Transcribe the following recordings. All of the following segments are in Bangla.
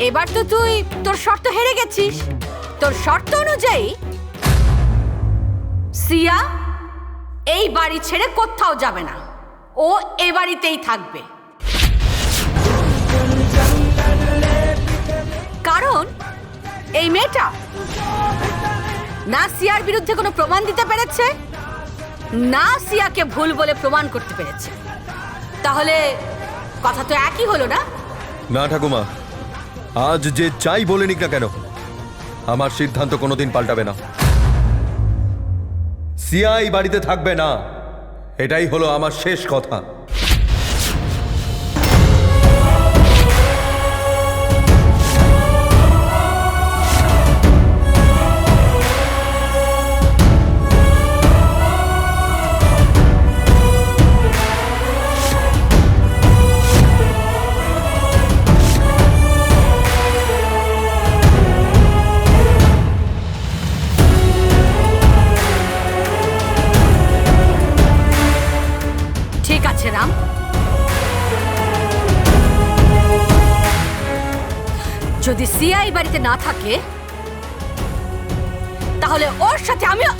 এবার তো তুই তোর শর্ত হেরে গেছিস। তোর শর্ত অনুযায়ী সিয়া এই বাড়ি ছেড়ে কোথাও যাবে না, ও এ বাড়িতেই থাকবে। কারণ এই মেয়েটা না সিয়ার বিরুদ্ধে কোনো প্রমাণ দিতে পেরেছে, না সিয়াকে ভুল বলে প্রমাণ করতে পেরেছে। তাহলে কথা তো একই হলো না? না ঠাকুমা, আজ যে চাই বলে নিক না কেন, আমার সিদ্ধান্ত কোনোদিন পাল্টাবে না। সিয়া এই বাড়িতে থাকবে না, এটাই হলো আমার শেষ কথা। ঠিক আছে রাম, যদি সিয়া এই বাড়িতে না থাকে তাহলে ওর সাথে আমিও।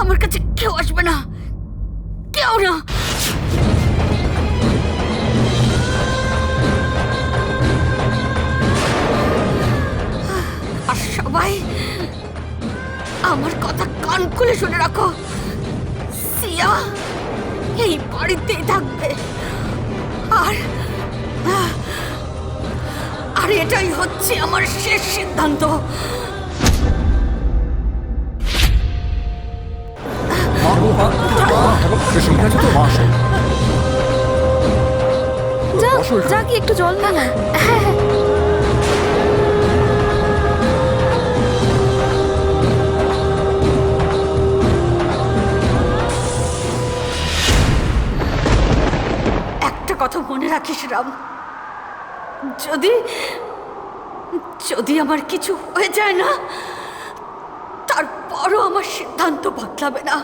আমার কাছে কেউ আসবে না, কেউ না। আর সবাই আমার কথা কান খুলে শুনে রাখো, সিয়া এই বাড়িতেই থাকবে। আর আর এটাই হচ্ছে আমার শেষ সিদ্ধান্ত। যা কি একটু জল না। একটা কথা মনে রাখিস রাম, যদি যদি আমার কিছু হয়ে যায় না, তারপরও আমার সিদ্ধান্ত বদলাবে না।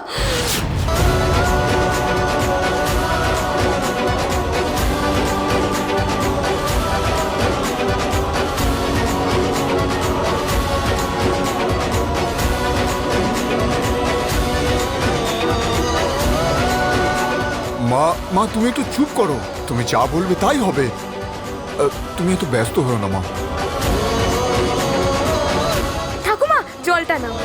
মা মা তুমি একটু চুপ করো, তুমি যা বলবে তাই হবে। তুমি একটু ব্যস্ত হও না মা। ঠাকুমা জলটা নাও।